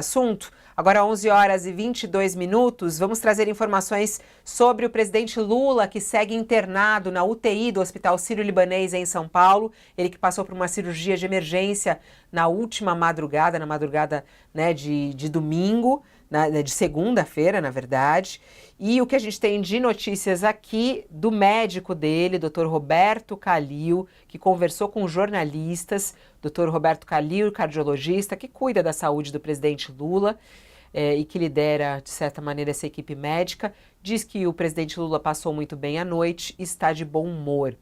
Assunto. Agora 11 horas e 22 minutos, vamos trazer informações sobre o presidente Lula, que segue internado na UTI do Hospital Sírio-Libanês em São Paulo. Ele que passou por uma cirurgia de emergência na última madrugada, na madrugada, né, de domingo, de segunda-feira, na verdade. E o que a gente tem de notícias aqui do médico dele, Dr. Roberto Kallil, que conversou com jornalistas. Dr. Roberto Kallil, cardiologista, que cuida da saúde do presidente Lula e que lidera, de certa maneira, essa equipe médica, diz que o presidente Lula passou muito bem a noite e está de bom humor.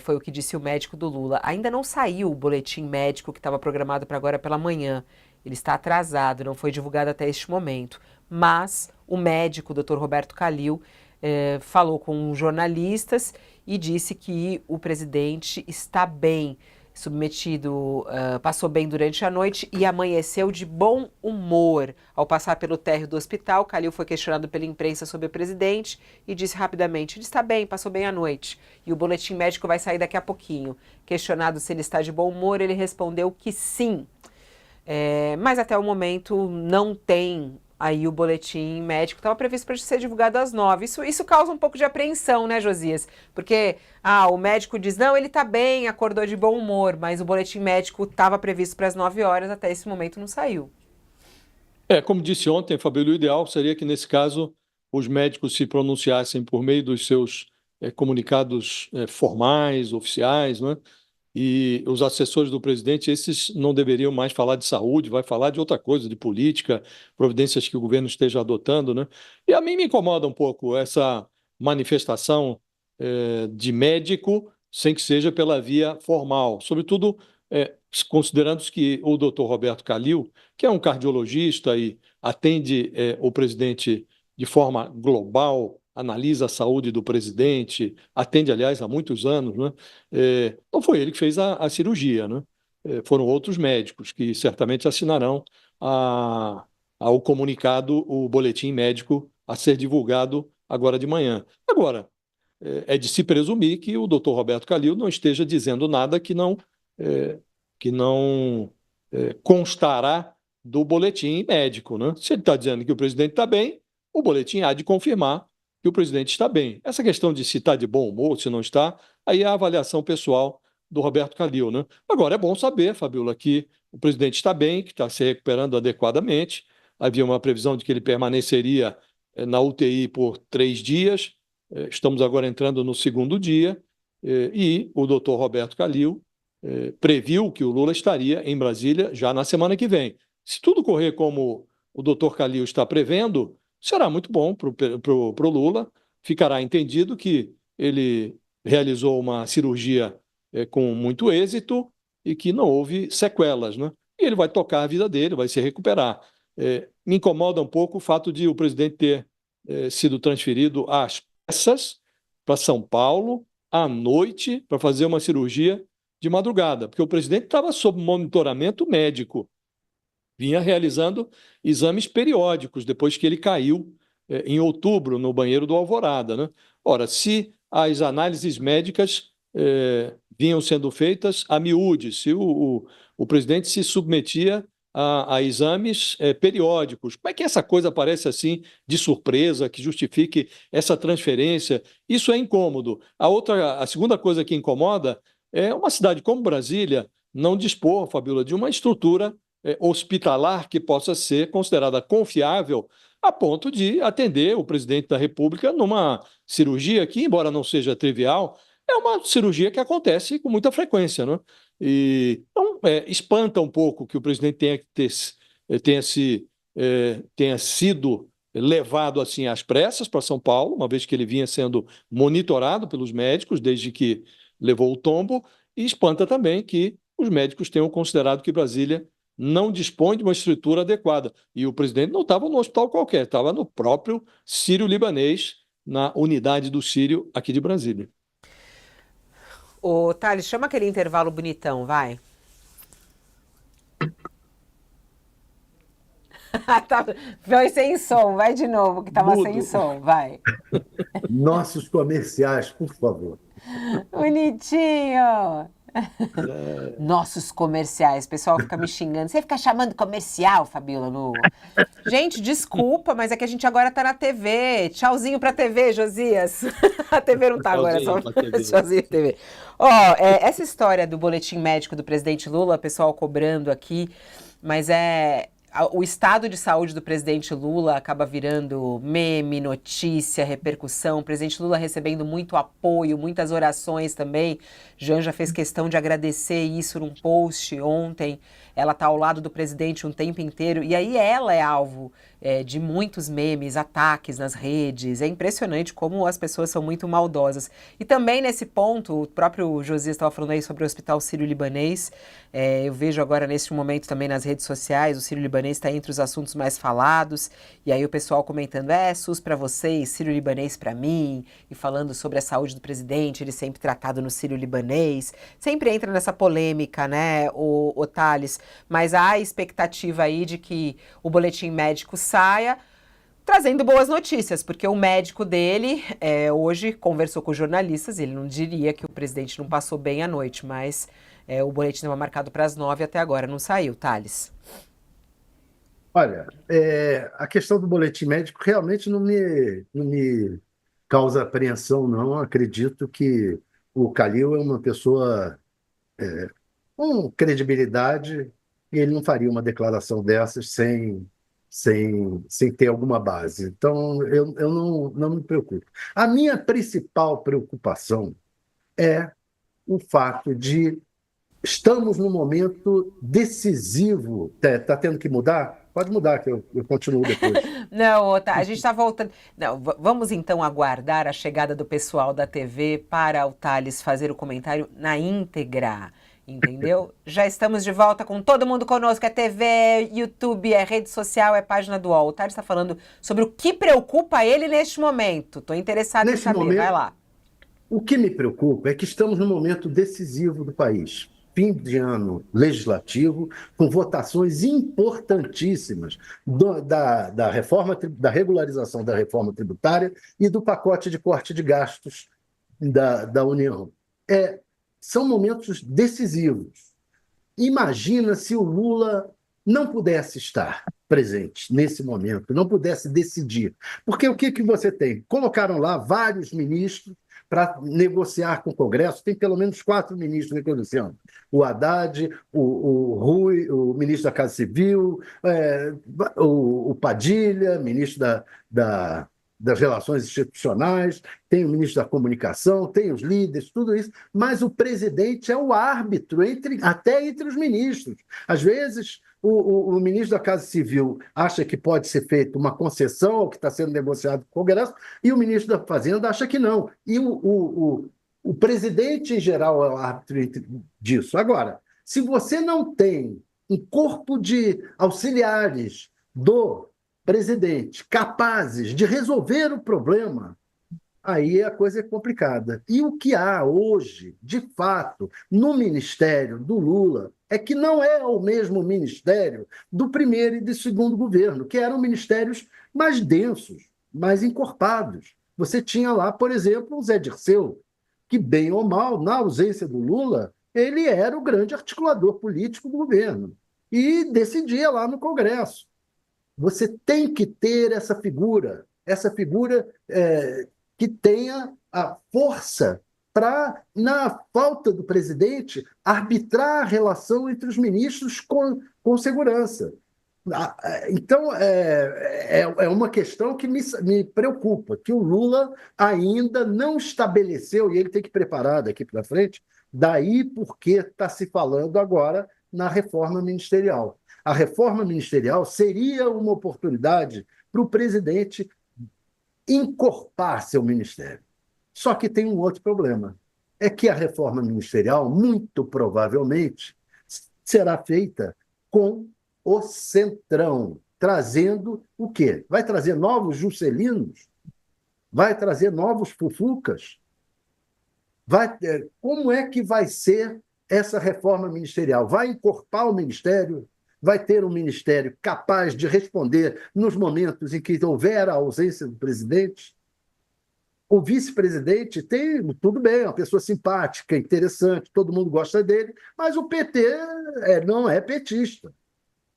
Foi o que disse o médico do Lula. Ainda não saiu o boletim médico que estava programado para agora pela manhã. Ele está atrasado, não foi divulgado até este momento. Mas o médico, o Dr. Roberto Kallil, falou com jornalistas e disse que o presidente está bem, submetido, passou bem durante a noite e amanheceu de bom humor. Ao passar pelo térreo do hospital, Kallil foi questionado pela imprensa sobre o presidente e disse rapidamente: ele está bem, passou bem a noite. E o boletim médico vai sair daqui a pouquinho. Questionado se ele está de bom humor, ele respondeu que sim. Mas até o momento não tem aí o boletim médico, estava previsto para ser divulgado às 9. Isso causa um pouco de apreensão, né, Josias? Porque o médico diz, não, ele está bem, acordou de bom humor, mas o boletim médico estava previsto para as 9 horas, até esse momento não saiu. Como disse ontem, Fabíola, o ideal seria que, nesse caso, os médicos se pronunciassem por meio dos seus comunicados formais, oficiais, né? E os assessores do presidente, esses não deveriam mais falar de saúde, vai falar de outra coisa, de política, providências que o governo esteja adotando, né? E a mim me incomoda um pouco essa manifestação de médico sem que seja pela via formal, sobretudo considerando que o doutor Roberto Kallil, que é um cardiologista e atende o presidente de forma global, analisa a saúde do presidente, atende, aliás, há muitos anos, né? Não foi ele que fez a cirurgia, né? Foram outros médicos que certamente assinarão ao comunicado, o boletim médico a ser divulgado agora de manhã. Agora, é de se presumir que o doutor Roberto Kallil não esteja dizendo nada que não constará do boletim médico, né? Se ele está dizendo que o presidente está bem, o boletim há de confirmar que o presidente está bem. Essa questão de se está de bom humor, se não está, aí é a avaliação pessoal do Roberto Kallil, né? Agora, é bom saber, Fabíola, que o presidente está bem, que está se recuperando adequadamente. Havia uma previsão de que ele permaneceria na UTI por 3 dias. Estamos agora entrando no segundo dia e o doutor Roberto Kallil previu que o Lula estaria em Brasília já na semana que vem. Se tudo correr como o doutor Kallil está prevendo, será muito bom para o Lula. Ficará entendido que ele realizou uma cirurgia com muito êxito e que não houve sequelas, né? E ele vai tocar a vida dele, vai se recuperar. Me incomoda um pouco o fato de o presidente ter sido transferido às pressas para São Paulo à noite para fazer uma cirurgia de madrugada, porque o presidente estava sob monitoramento médico, vinha realizando exames periódicos depois que ele caiu em outubro no banheiro do Alvorada, né? Ora, se as análises médicas vinham sendo feitas a miúde, se o presidente se submetia a exames periódicos, como é que essa coisa aparece assim de surpresa, que justifique essa transferência? Isso é incômodo. A segunda coisa que incomoda é uma cidade como Brasília não dispor, Fabíola, de uma estrutura hospitalar que possa ser considerada confiável a ponto de atender o presidente da República numa cirurgia que, embora não seja trivial, é uma cirurgia que acontece com muita frequência, né? Então, espanta um pouco que o presidente tenha sido levado assim às pressas para São Paulo, uma vez que ele vinha sendo monitorado pelos médicos desde que levou o tombo, e espanta também que os médicos tenham considerado que Brasília não dispõe de uma estrutura adequada. E o presidente não estava no hospital qualquer, estava no próprio Sírio-Libanês, na unidade do Sírio aqui de Brasília. Ô, Thales, chama aquele intervalo bonitão, vai. Foi sem som, vai de novo, que estava sem som, vai. Nossos comerciais, por favor. Bonitinho! Nossos comerciais, o pessoal fica me xingando. Você fica chamando comercial, Fabiola, no... Gente, desculpa, mas é que a gente agora tá na TV. Tchauzinho pra TV, Josias. A TV não tá agora, só Tchauzinho pra TV. tchauzinho pra TV. Ó, essa história do boletim médico do presidente Lula, o pessoal cobrando aqui, mas o estado de saúde do presidente Lula acaba virando meme, notícia, repercussão. O presidente Lula recebendo muito apoio, muitas orações também. Janja fez questão de agradecer isso num post ontem. Ela está ao lado do presidente um tempo inteiro. E aí ela é alvo de muitos memes, ataques nas redes. É impressionante como as pessoas são muito maldosas. E também nesse ponto, o próprio Josias estava falando aí sobre o Hospital Sírio-Libanês. Eu vejo agora neste momento também nas redes sociais, o Sírio-Libanês está entre os assuntos mais falados. E aí o pessoal comentando, SUS para vocês, Sírio-Libanês para mim. E falando sobre a saúde do presidente, ele sempre tratado no Sírio-Libanês. Sempre entra nessa polêmica, né, o Thales? Mas há a expectativa aí de que o boletim médico saia trazendo boas notícias, porque o médico dele hoje conversou com jornalistas, ele não diria que o presidente não passou bem a noite, mas o boletim estava marcado para as 9 até agora, não saiu, Thales. Olha, a questão do boletim médico realmente não me causa apreensão, não. Acredito que o Calil é uma pessoa com credibilidade e ele não faria uma declaração dessas sem ter alguma base. Então, eu não me preocupo. A minha principal preocupação é o fato de estamos num momento decisivo. Tá tendo que mudar? Pode mudar, que eu continuo depois. Não, a gente está voltando. Não, vamos então aguardar a chegada do pessoal da TV para o Thales fazer o comentário na íntegra. Entendeu? Já estamos de volta com todo mundo conosco. É TV, é YouTube, é rede social, é página do UOL. O Thales está falando sobre o que preocupa ele neste momento. Estou interessado em saber. Vai lá. O que me preocupa é que estamos num momento decisivo do país. Fim de ano legislativo, com votações importantíssimas da reforma, da regularização da reforma tributária e do pacote de corte de gastos da União. São momentos decisivos. Imagina se o Lula não pudesse estar presente nesse momento, não pudesse decidir. Porque o que você tem? Colocaram lá vários ministros para negociar com o Congresso, tem pelo menos 4 ministros negociando. O Haddad, o Rui, o ministro da Casa Civil, o Padilha, ministro das Relações Institucionais, tem o ministro da Comunicação, tem os líderes, tudo isso, mas o presidente é o árbitro até entre os ministros. Às vezes, o ministro da Casa Civil acha que pode ser feita uma concessão ao que está sendo negociado com o Congresso, e o ministro da Fazenda acha que não. E o presidente, em geral, é o árbitro disso. Agora, se você não tem um corpo de auxiliares do presidente capazes de resolver o problema, aí a coisa é complicada. E o que há hoje, de fato, no ministério do Lula, é que não é o mesmo ministério do primeiro e do segundo governo, que eram ministérios mais densos, mais encorpados. Você tinha lá, por exemplo, o Zé Dirceu, que, bem ou mal, na ausência do Lula, ele era o grande articulador político do governo e decidia lá no Congresso. Você tem que ter essa figura que tenha a força para, na falta do presidente, arbitrar a relação entre os ministros com segurança. Então, é uma questão que me preocupa, que o Lula ainda não estabeleceu, e ele tem que preparar daqui para frente, daí porque está se falando agora na reforma ministerial. A reforma ministerial seria uma oportunidade para o presidente encorpar seu ministério. Só que tem um outro problema, é que a reforma ministerial, muito provavelmente, será feita com o Centrão, trazendo o quê? Vai trazer novos Juscelinos? Vai trazer novos Fufucas? Como é que vai ser essa reforma ministerial? Vai encorpar o ministério? Vai ter um ministério capaz de responder nos momentos em que houver a ausência do presidente? O vice-presidente tem, tudo bem, é uma pessoa simpática, interessante, todo mundo gosta dele, mas o PT não é petista.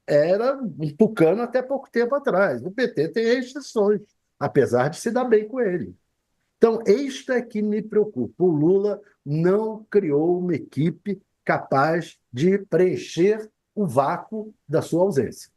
Era um tucano até pouco tempo atrás. O PT tem restrições, apesar de se dar bem com ele. Então, isto é que me preocupa. O Lula não criou uma equipe capaz de preencher o vácuo da sua ausência.